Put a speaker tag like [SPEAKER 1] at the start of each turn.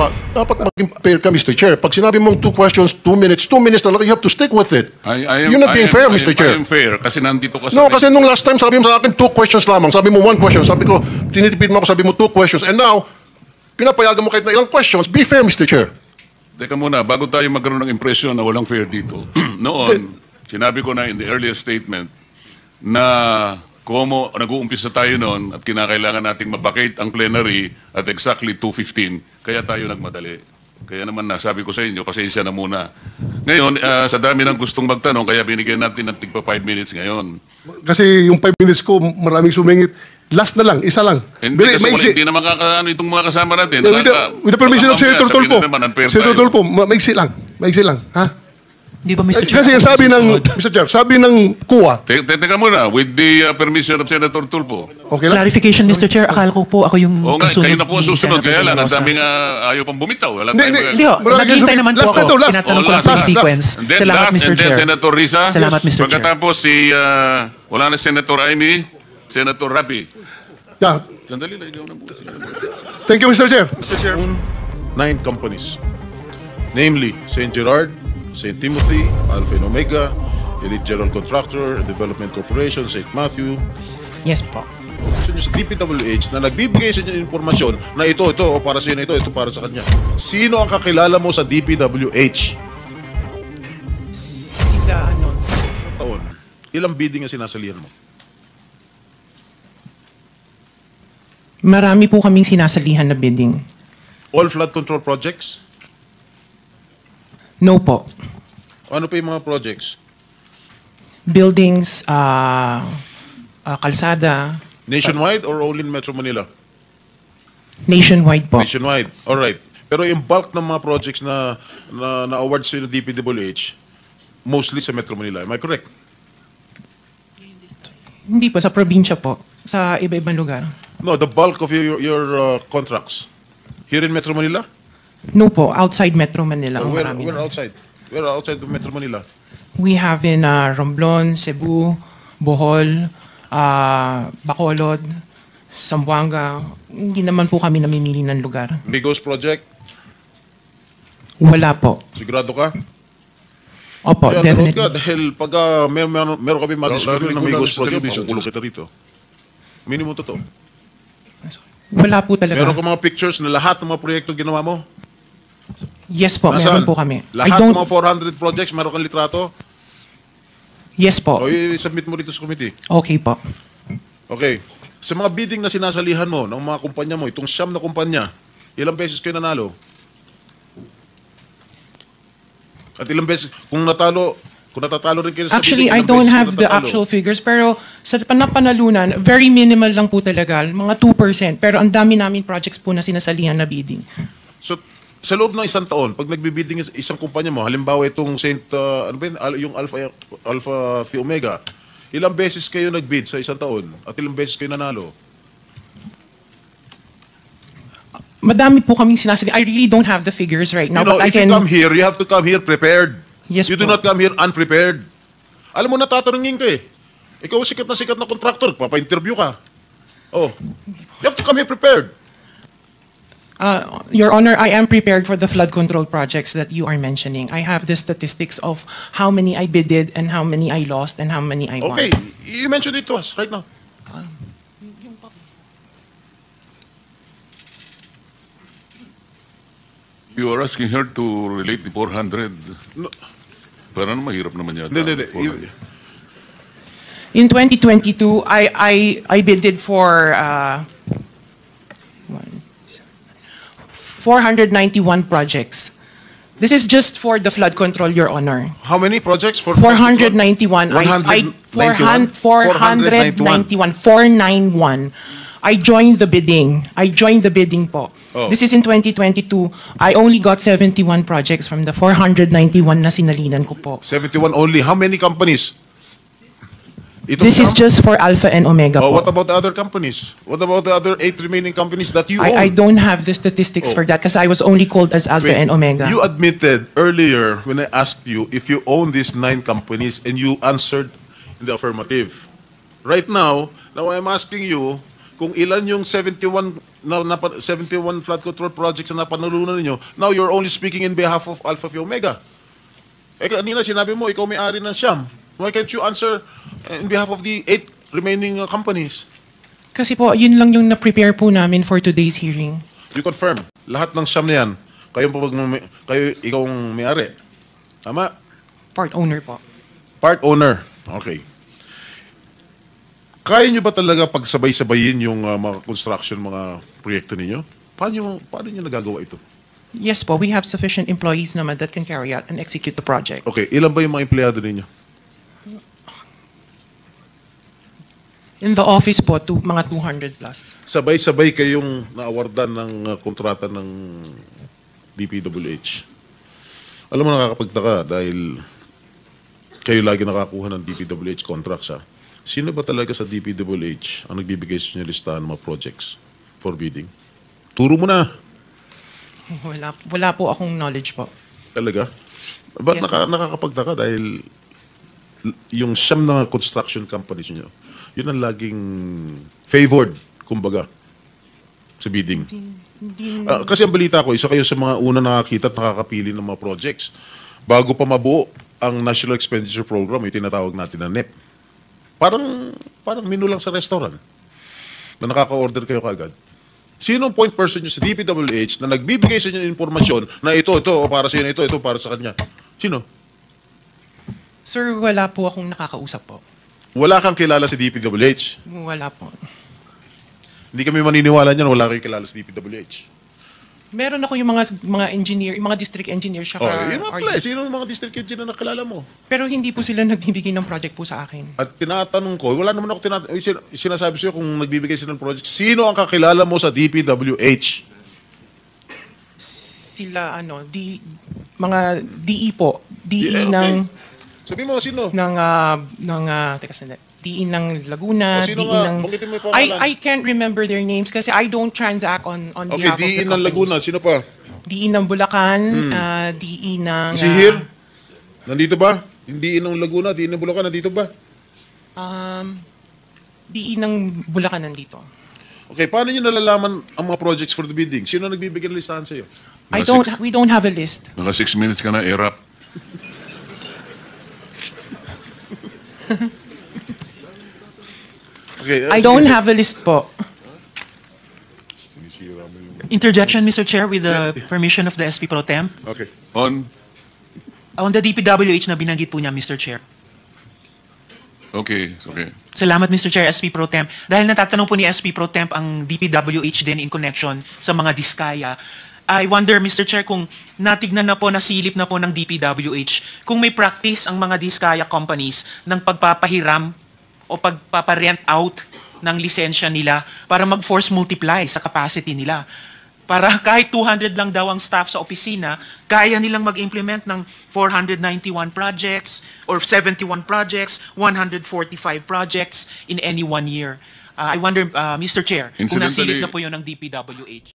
[SPEAKER 1] ginagawa, dapat maging fair ka, Mr. Chair. Pag sinabi mong 2 questions, 2 minutes talaga, you have to stick with it. You're not being fair, Mr. Chair.
[SPEAKER 2] I am fair kasi nandito ka sa...
[SPEAKER 1] No, kasi nung last time, sabi mo sa akin 2 questions lamang. Sabi mo 1 question. Sabi ko, tinitipid mo ako, sabi mo 2 questions. And now, pinapayagan mo kahit na ilang questions. Be fair, Mr. Chair.
[SPEAKER 2] Teka muna, bago tayo magkaroon ng impression na walang fair dito. Noon, sinabi ko na in the earlier statement na Como nag-uumpisa tayo noon at kinakailangan nating mabakate ang plenary at exactly 2:15, kaya tayo nagmadali. Kaya naman nasabi ko sa inyo, pasensya na muna. Ngayon, sa dami ng gustong magtanong, kaya binigyan natin ng tigpa 5 minutes ngayon.
[SPEAKER 3] Kasi yung 5 minutes ko, maraming sumingit. Last na lang, isa lang.
[SPEAKER 2] Hindi na makakaano itong mga kasama natin.
[SPEAKER 3] With the permission of Senator Tulfo. Senator Tulfo, maiksi lang. Maiksi lang. Ha?
[SPEAKER 4] Di ba, Mr. Chair?
[SPEAKER 3] Kasi sabi ng, Mr. Chair, sabi ng kuwa.
[SPEAKER 2] Teka muna, with the permission of Senator Tulfo.
[SPEAKER 3] Okay lang?
[SPEAKER 4] Clarification, Mr. Chair. Akala ko po ako yung kasunod.
[SPEAKER 2] Kayo na po ang
[SPEAKER 4] ni
[SPEAKER 2] susunod.
[SPEAKER 4] Senator
[SPEAKER 2] Kaya lang, ang
[SPEAKER 4] Velosa.
[SPEAKER 2] daming ayaw pang bumitaw.
[SPEAKER 4] Hindi ho, naghihintay naman po ako. Tinatanong ko lang po yung sequence.
[SPEAKER 2] And
[SPEAKER 4] Salamat, Mr.
[SPEAKER 2] then
[SPEAKER 4] Chair.
[SPEAKER 2] Senator Risa.
[SPEAKER 4] Salamat, Mr. Chair.
[SPEAKER 2] Pagkatapos wala na Senator Amy, Senator Rapi.
[SPEAKER 3] Yeah.
[SPEAKER 2] Sandali na, ikaw na po.
[SPEAKER 3] Thank you, Mr. Chair.
[SPEAKER 1] Mr. Chair, 9 companies. Namely, St. Gerard, St. Timothy, Alpha and Omega, Elite General Contractor, Development Corporation, St. Matthew.
[SPEAKER 4] Yes po.
[SPEAKER 1] Sa DPWH na nagbibigay sa inyo ng informasyon na ito para sa inyo, ito para sa kanya. Sino ang kakilala mo sa DPWH?
[SPEAKER 4] Sila ano?
[SPEAKER 1] Taon. Ilang bidding ang sinasalihan mo?
[SPEAKER 4] Marami po kaming sinasalihan na bidding.
[SPEAKER 1] All flood control projects?
[SPEAKER 4] No po.
[SPEAKER 1] Ano pa yung mga projects?
[SPEAKER 4] Buildings, kalsada,
[SPEAKER 1] Nationwide or only in Metro Manila?
[SPEAKER 4] nationwide po.
[SPEAKER 1] Nationwide. All right. Pero yung bulk ng mga projects na awards sa DPWH, mostly sa Metro Manila. Am I correct?
[SPEAKER 4] Hindi po, sa probinsya po. Sa iba-ibang lugar.
[SPEAKER 1] No, the bulk of your contracts. Here in Metro Manila?
[SPEAKER 4] No po, outside Metro Manila. Ang
[SPEAKER 1] Where
[SPEAKER 4] marami na.
[SPEAKER 1] outside? Where outside of Metro Manila?
[SPEAKER 4] We have in Romblon, Cebu, Bohol, Bacolod, Zamboanga. Hindi naman po kami namimili ng lugar.
[SPEAKER 1] Migos project?
[SPEAKER 4] Wala po.
[SPEAKER 1] Sigurado ka?
[SPEAKER 4] Opo,
[SPEAKER 1] Kaya
[SPEAKER 4] definitely.
[SPEAKER 1] ka, dahil pag meron kami madiscover ng Migos project, makukulong kita rito. Minimum totoo.
[SPEAKER 4] Wala po talaga.
[SPEAKER 1] Meron ka mga pictures na lahat ng mga proyekto ginawa mo?
[SPEAKER 4] Yes po,
[SPEAKER 1] Nasaan?
[SPEAKER 4] meron po kami.
[SPEAKER 1] Lahat ng mga 400 projects, meron kang litrato?
[SPEAKER 4] Yes po.
[SPEAKER 1] O i-submit mo rito sa committee.
[SPEAKER 4] Okay po.
[SPEAKER 1] Okay. Sa mga bidding na sinasalihan mo ng mga kumpanya mo, itong siyam na kumpanya, ilang beses kayo nanalo? At ilang beses, kung natatalo rin kayo sa
[SPEAKER 4] Actually,
[SPEAKER 1] bidding,
[SPEAKER 4] I
[SPEAKER 1] ilang
[SPEAKER 4] don't
[SPEAKER 1] beses kayo
[SPEAKER 4] have the
[SPEAKER 1] natatalo?
[SPEAKER 4] actual figures, pero sa panalunan, very minimal lang po talaga, mga 2%. Pero ang dami namin projects po na sinasalihan na bidding.
[SPEAKER 1] So, sa loob ng isang taon, pag nagbibidding isang kumpanya mo, halimbawa itong ano ba yun, yung Alpha Phi Omega, ilang beses kayo nagbid sa isang taon at ilang beses kayo nanalo?
[SPEAKER 4] Madami po kaming sinasalihan. I really don't have the figures right now,
[SPEAKER 1] You know,
[SPEAKER 4] but I
[SPEAKER 1] if you
[SPEAKER 4] can...
[SPEAKER 1] come here, you have to come here prepared.
[SPEAKER 4] Yes
[SPEAKER 1] You do
[SPEAKER 4] po.
[SPEAKER 1] not come here unprepared. Alam mo, natatanungin ka eh. Ikaw sikat na contractor, papa-interview ka. Oh, you have to come here prepared.
[SPEAKER 4] Your Honor, I am prepared for the flood control projects that you are mentioning. I have the statistics of how many I bidded and how many I lost and how many I won.
[SPEAKER 1] Okay, you mentioned it to us right now.
[SPEAKER 2] You are asking her to relate the 400.
[SPEAKER 1] No.
[SPEAKER 2] Parang mahirap naman yata.
[SPEAKER 1] Hindi.
[SPEAKER 2] 400.
[SPEAKER 4] In 2022, I bidded for 491 projects. This is just for the flood control, Your Honor.
[SPEAKER 1] How many projects?
[SPEAKER 4] 491. 491. I joined the bidding. Po.
[SPEAKER 1] Oh.
[SPEAKER 4] This is in 2022. I only got 71 projects from the 491 na sinalinan ko po.
[SPEAKER 1] 71 only. How many companies?
[SPEAKER 4] This is just for Alpha and Omega
[SPEAKER 1] Oh,
[SPEAKER 4] po.
[SPEAKER 1] what about the other companies? What about the other 8 remaining companies that you own?
[SPEAKER 4] I don't have the statistics
[SPEAKER 1] Oh.
[SPEAKER 4] for that because I was only called as Alpha
[SPEAKER 1] Wait,
[SPEAKER 4] and Omega.
[SPEAKER 1] You admitted earlier when I asked you if you own these 9 companies and you answered in the affirmative. Right now I'm asking you kung ilan yung 71 71 flood control projects na napanalunan ninyo, now you're only speaking in behalf of Alpha Phi Omega. Eh, kanina sinabi mo, ikaw may-ari ng Siam. Why can't you answer in behalf of the 8 remaining companies?
[SPEAKER 4] Kasi po, yun lang yung na-prepare po namin for today's hearing.
[SPEAKER 1] You confirm, lahat ng Siam na yan, ikaw ang may-ari. Tama?
[SPEAKER 4] Part owner po.
[SPEAKER 1] Part owner. Okay. Kaya nyo ba talaga pagsabay-sabayin yung mga construction, mga proyekto ninyo? Paano nyo nagagawa ito?
[SPEAKER 4] Yes po, we have sufficient employees naman that can carry out and execute the project.
[SPEAKER 1] Okay, ilan ba yung mga empleyado ninyo?
[SPEAKER 4] In the office po, mga 200 plus.
[SPEAKER 1] Sabay-sabay kayong naawardan ng kontrata ng DPWH. Alam mo, nakakapagtaka dahil kayo lagi nakakuha ng DPWH contracts, ha? Sino ba talaga sa DPWH ang nagbibigay sa inyo listahan ng mga projects for bidding? Turo mo na.
[SPEAKER 4] Wala po akong knowledge po.
[SPEAKER 1] Talaga? Ba't
[SPEAKER 4] Yes,
[SPEAKER 1] nakakapagtaka dahil yung siyam na construction companies nyo, yun ang laging favored, kumbaga, sa bidding. Kasi ang balita ko, isa kayo sa mga una nakakita at nakakapili ng mga projects. Bago pa mabuo ang National Expenditure Program, yung tinatawag natin na NEP. Parang menu lang sa restaurant na nakaka-order kayo kaagad. Sino ang point person nyo sa DPWH na nagbibigay sa inyo ng informasyon na ito, para sa inyo, ito para sa kanya? Sino?
[SPEAKER 4] Sir, wala po akong nakakausap po.
[SPEAKER 1] Wala kang kilala sa DPWH.
[SPEAKER 4] Wala po.
[SPEAKER 1] Hindi kami maniniwala niyan, wala kayong kilala sa DPWH.
[SPEAKER 4] Meron ako yung mga engineer, yung mga district engineer siya.
[SPEAKER 1] Yun nga pala. Sino ang mga district engineer na nakilala mo?
[SPEAKER 4] Pero hindi po sila nagbibigay ng project po sa akin.
[SPEAKER 1] At tinatanong ko, wala naman ako sinasabi sa'yo kung nagbibigay sila ng project. Sino ang kakilala mo sa DPWH?
[SPEAKER 4] Sila, mga DE po. DE ng...
[SPEAKER 1] Sabi mo, sino?
[SPEAKER 4] Teka sandali. DE ng Laguna,
[SPEAKER 1] Sino
[SPEAKER 4] DE
[SPEAKER 1] nga?
[SPEAKER 4] ng...
[SPEAKER 1] Banggitin mo yung pangalan.
[SPEAKER 4] I can't remember their names kasi I don't transact on
[SPEAKER 1] Okay,
[SPEAKER 4] behalf of the
[SPEAKER 1] DE ng
[SPEAKER 4] companies.
[SPEAKER 1] Laguna. Sino pa?
[SPEAKER 4] DE ng Bulacan, DE ng...
[SPEAKER 1] Si Hir? Nandito ba? Yung DE ng Laguna, DE ng Bulacan, nandito ba?
[SPEAKER 4] DE ng Bulacan nandito.
[SPEAKER 1] Okay, paano nyo nalalaman ang mga projects for the bidding? Sino nagbibigay ng listahan sa'yo?
[SPEAKER 4] We don't have a list.
[SPEAKER 2] Mga 6 minutes ka na, erap.
[SPEAKER 1] Okay,
[SPEAKER 5] Ah,
[SPEAKER 4] I don't have a list po.
[SPEAKER 5] Interjection, Mr. Chair, with the permission of the SP Pro Temp.
[SPEAKER 1] Okay.
[SPEAKER 5] On the DPWH na binanggit po niya, Mr. Chair.
[SPEAKER 2] Okay.
[SPEAKER 5] Salamat, Mr. Chair, SP Pro Temp. Dahil natatanong po ni SP Pro Temp ang DPWH din in connection sa mga diskaya, I wonder, Mr. Chair, kung natignan na po, nasilip na po ng DPWH, kung may practice ang mga diskaya companies ng pagpapahiram o pagpaparent out ng lisensya nila para mag-force multiply sa capacity nila. Para kahit 200 lang daw ang staff sa opisina, kaya nilang mag-implement ng 491 projects or 71 projects, 145 projects in any 1 year. I wonder, Mr. Chair, kung nasilip
[SPEAKER 2] Incidentally-
[SPEAKER 5] na po yun ng DPWH.